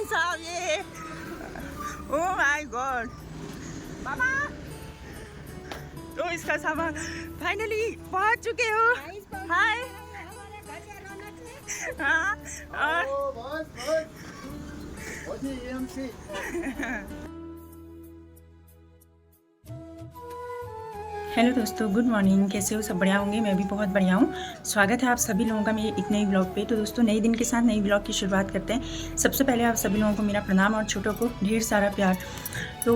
भाई साहब ये, ओह माय गॉड बाबा, तो इसका सामान फाइनली पहुंच चुके हो। हाय हाँ और हेलो दोस्तों, गुड मॉर्निंग। कैसे हो? सब बढ़िया होंगे। मैं भी बहुत बढ़िया हूँ। स्वागत है आप सभी लोगों का मेरे एक नई ब्लॉग पे। तो दोस्तों, नए दिन के साथ नई ब्लॉग की शुरुआत करते हैं। सबसे पहले आप सभी लोगों को मेरा प्रणाम और छोटों को ढेर सारा प्यार। तो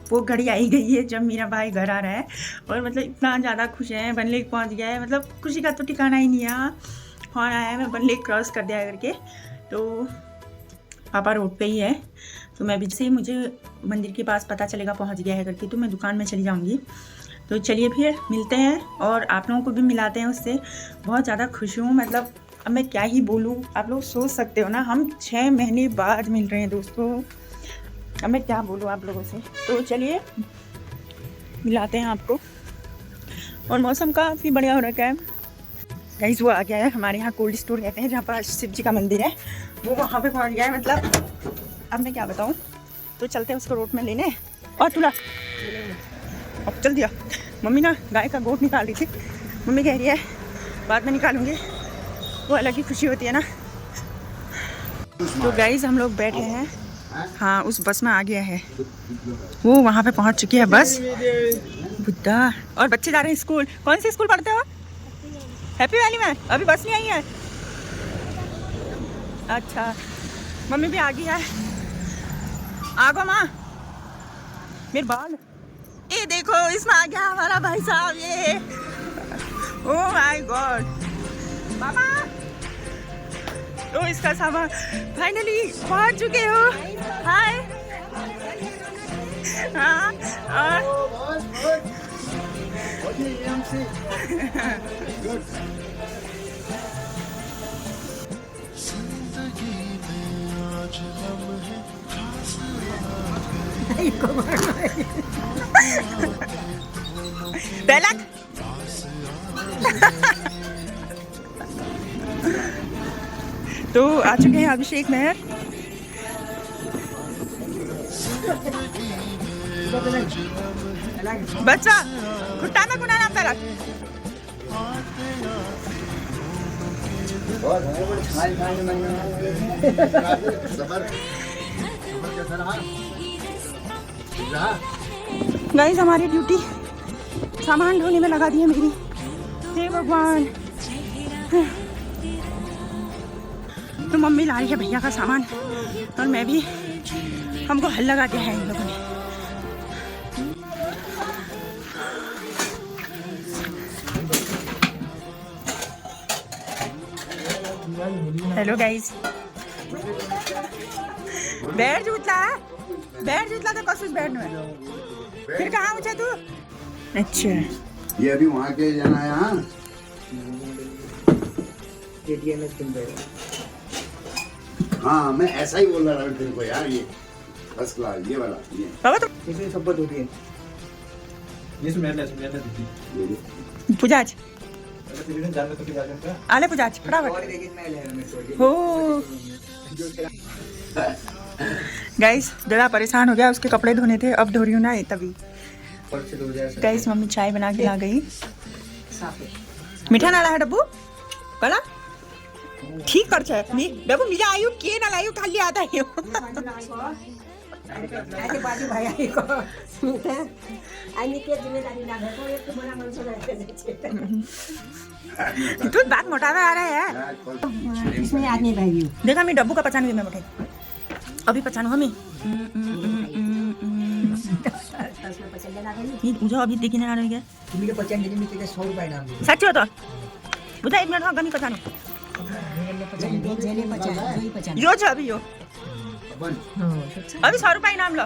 वो घड़ी आई गई है जब मेरा भाई घर आ रहा है और मतलब इतना ज़्यादा खुश है। बन लेक पहुँच गया है, मतलब खुशी का तो ठिकाना ही नहीं है। फोन आया है, मैं बन लेक क्रॉस कर दिया करके। तो पापा रोड पे ही है, तो मैं भी से मुझे मंदिर के पास पता चलेगा पहुंच गया है करके, तो मैं दुकान में चली जाऊंगी। तो चलिए फिर मिलते हैं और आप लोगों को भी मिलाते हैं उससे। बहुत ज़्यादा खुश हूँ, मतलब अब मैं क्या ही बोलूँ। आप लोग सोच सकते हो ना, हम 6 महीने बाद मिल रहे हैं दोस्तों। अब मैं क्या बोलूँ आप लोगों से। तो चलिए मिलाते हैं आपको। और मौसम काफ़ी बढ़िया हो रखा है गाइस। वो आ गया है, हमारे यहाँ कोल्ड स्टोर कहते हैं जहाँ पर शिव जी का मंदिर है, वो वहाँ पे पहुँच गया है। मतलब अब मैं क्या बताऊँ। तो चलते हैं उसको रोड में लेने। और तुला अब चल दिया। मम्मी ना गाय का गोट निकाल रही थी, मम्मी कह रही है बाद में निकालूंगी, वो अलग ही खुशी होती है ना। तो गाइस हम लोग बैठे हैं, हाँ उस बस में आ गया है, वो वहाँ पे पहुँच चुकी है बस। बुद्धा और बच्चे जा रहे हैं स्कूल। कौन सी स्कूल पढ़ते हो? हैप्पी वैली में। अभी बस नहीं आई है? अच्छा, मम्मी भी आ गई है। आगो माँ, मेरे बाल ये देखो, इसमें आ गया हमारा भाई साहब ये, ओह माय गॉड बाबा। तो इसका सामान फाइनली पहुंच चुके हो। हाय हाँ और बेलक तो आ चुके हैं अभिषेक मेहर। बच्चा खुट्टा में गुना पेलक। गाइस हमारी ड्यूटी सामान ढोने में लगा दी है मेरी। हे भगवान। तो मम्मी ला रही है भैया का सामान और मैं भी, हमको हल लगा दिया है इन लोगों ने। हेलो गाइस, बैठ जुतला तो कसूस बैठ में फिर कहाँ ऊँचा तू? अच्छा ये अभी वहाँ के जाना है। हाँ हाँ मैं ऐसा ही बोल रहा था तेरे को यार, ये फर्स्ट क्लास ये वाला ये बाबा तो इसमें शपथ होती है। ये सुमेरला पुजाज जान में तो क्या करता है? आले पुजाज फटाफट हो। गाइस जरा परेशान हो गया, उसके कपड़े धोने थे, अब धो रही हूँ ना तभी। गाइस मम्मी चाय बना के ला गई। मीठा नाला है डब्बू कला ठीक कर छे मी डब्बू मिला आयु के ना लायु खाली आता है। आगे बाजू भाई आई को आनी के जिम्मेदारी ना भेटो, एक बड़ा माणूस रहते छे। तू बात मोटावे आ रहा है यार। इसमें आदमी भाई देखा मैं डब्बू का पहचान मैं उठे अभी पहचानू हमें मुझे अभी देखी ना रही है। तुम्ही के 50 दिन में कितने 100 रुपए नाम दिए। सच हो तो बुझा 1 मिनट हाँ गमी पहचानू यो छ अभी यो अभी 100 रुपये इनाम लो।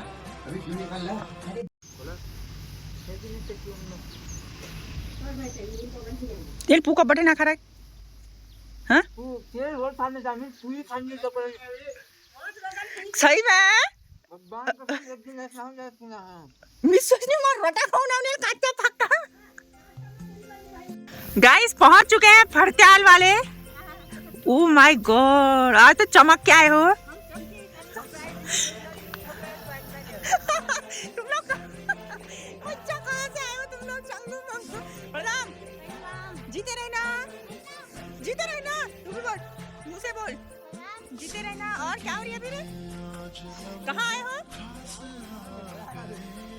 तेल पूका बटे ना खा रहा है। हाँ तेल और सामने जामी पूरी खानी तो पर सही में भगवान को एक दिन ऐसा हो जाए ना। मिसेस ने मार रोटा खाना ने काटे पक्का। गाइस पहुंच चुके हैं फड़त्याल वाले, ओह माय गॉड, आज तो चमक के आए हो। तुम लोग बच्चा कहाँ से आए हो तुम लोग? चंगू मंगू प्रणाम। जीते रहना, जीते रहना। तू भी बोल, मुंह से बोल, जीते रहना। और क्या हो रही है अभी? कहाँ आए हो?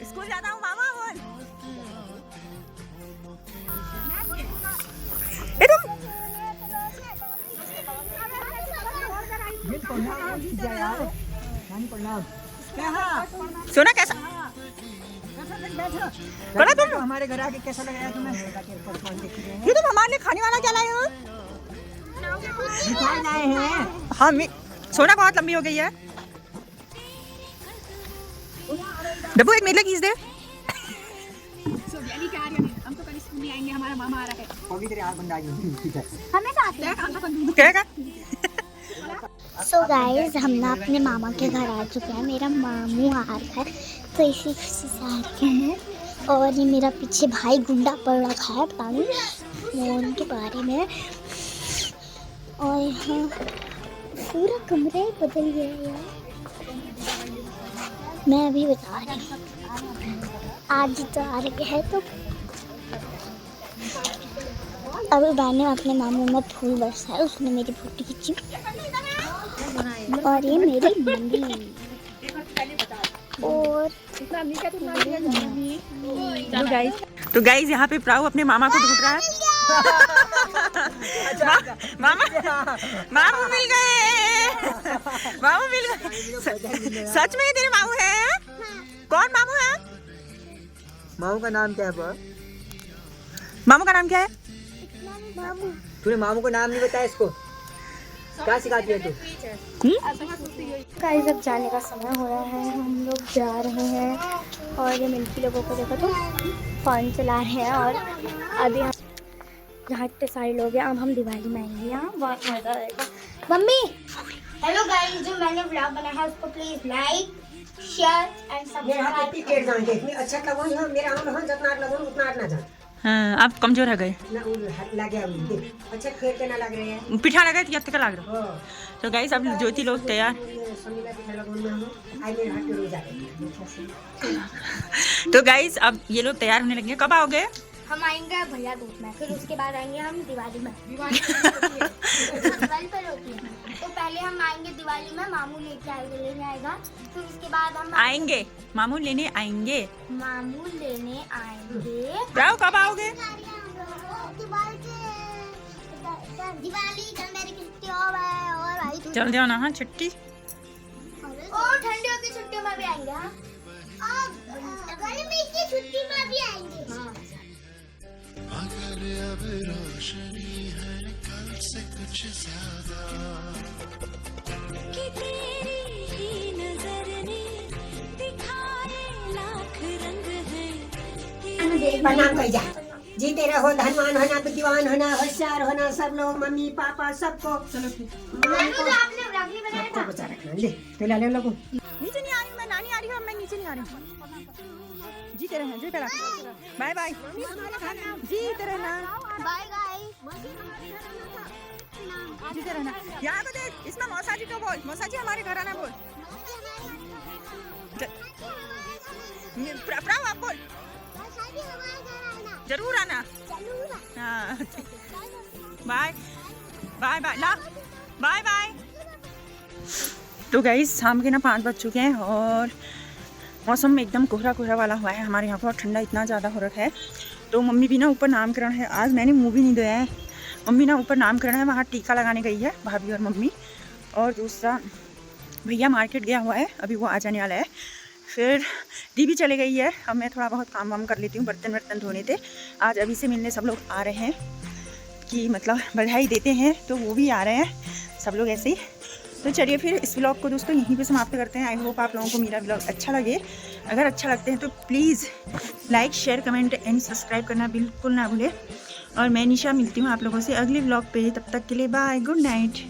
स्कूल जाता हूँ मामा। बोल ए तुम सोना कैसा बड़ा तुम हमारे घर आके कैसा लग रहा है तुम्हें? ये तुम हमारे लिए खाने वाला क्या लाए हो? मिठाई लाए हैं। हाँ सोना बहुत लंबी हो गई है। डब्बू एक मेरे लिए कीज दे। हमारा मामा आ रहा है। कभी तेरे हाथ बंदा आई ठीक है। हमें साथ ले क्या सो गाइस, हम ना अपने मामा के घर आ चुके हैं। मेरा मामू आ रहा है तो इसी खुशी से आ रखे हैं। और ये मेरा पीछे भाई गुंडा पड़ रखा है, पता नहीं मोहन के बारे में। और यहाँ पूरा कमरा ही बदल गया है यार। मैं अभी बता रही हूँ, आज तो आ रखे हैं। तो अभी मैंने अपने मामू में फूल बरसाया, उसने मेरी फोटो खींची। और ये मेरी मम्मी और तो गाइस यहाँ पे प्राऊ अपने मामा को ढूंढ रहा है। मामा मामू मिल गए, मामू मिल गए। सच में तेरे मामू है? कौन मामू है? मामू का नाम क्या है? मामू का नाम क्या है? तूने मामू का नाम नहीं बताया इसको? क्या सिखाती है तू? गाइस, अब जाने का समय हो रहा है, हम लोग जा रहे हैं। और ये मिल्की लोगों को देखो तो फ़ोन चला रहे हैं। और अभी हम यहाँ इतने सारे लोग हैं, अब हम दिवाली में आएंगे। यहाँ बहुत मज़ा आएगा। मम्मी हेलो गाइस, जो मैंने ब्लॉग बनाया है उसको please like share and subscribe. अच्छा लगो मेरा जितना लगो उतना ना जा हाँ, आप कमजोर है गए। ना लगे अच्छा खेल के ना लग रहे हैं। पिठा लगा तो तक लग रहा। तो गाइस अब ज्योति लोग तैयार। तो गाइस अब ये लोग तैयार होने लगे। कब आओगे? हम आएंगे भैया दूध में, फिर उसके बाद आएंगे हम दिवाली में। दिवाली पर होती है तो पहले हम आएंगे दिवाली में, मामू लेने आएगा। फिर उसके बाद हम आएंगे, मामू लेने आएंगे। मामू लेने आएंगे। प्राऊ कब आओगे? दिवाली जनवरी की छुट्टी और भाई चल जाओ ना। हाँ छुट्टी और ठंडियों की छुट्टियों में भी आएंगे। हाँ गर्मी की छुट्टी में भी आएंगे। हाँ अगर अब रोशनी है कल से कुछ ज्यादा कि तेरी ही नजर ने दिखाए लाख रंग है। प्रणाम कर जा। जीते रहो, धनवान होना, बुद्धिमान होना, होशियार होना, सब लोग मम्मी पापा सबको आपने ब्राउनी बनाया था। बचा रखना। ले तो ले लोगों नीचे नहीं आ रही मैं, नानी आ रही हूँ, मैं नीचे नहीं आ रही हूँ। जीते रहना, जीते रहना। बाय बाय, जीते रहना, बाय गाइस। जीते रहना। यहाँ पे देख, इसमें मौसा जी को बोल, मौसा जी हमारे घर आना बोल। प्राऊ आप बोल, जरूर आना। हाँ बाय बाय बाय ला बाय बाय। तो गाइस शाम के ना 5 बज चुके हैं और मौसम में एकदम कोहरा कोहरा वाला हुआ है हमारे यहाँ पर। ठंडा इतना ज़्यादा हो रखा है। तो मम्मी भी ना ऊपर नामकरण है, आज मैंने मुँह भी नहीं धोया है। मम्मी ना ऊपर नामकरण है, वहाँ टीका लगाने गई है भाभी और मम्मी। और दूसरा भैया मार्केट गया हुआ है, अभी वो आ जाने वाला है। फिर दीदी चले गई है। अब मैं थोड़ा बहुत काम वाम कर लेती हूँ, बर्तन वर्तन धोने थे। आज अभी से मिलने सब लोग आ रहे हैं कि मतलब बधाई देते हैं, तो वो भी आ रहे हैं सब लोग ऐसे ही। तो चलिए फिर इस व्लॉग को दोस्तों यहीं पे समाप्त करते हैं। आई होप आप लोगों को मेरा व्लॉग अच्छा लगे। अगर अच्छा लगते हैं तो please like share comment and subscribe करना बिल्कुल ना भूलें। और मैं निशा मिलती हूँ आप लोगों से अगले व्लॉग पे। तब तक के लिए बाय, गुड नाइट।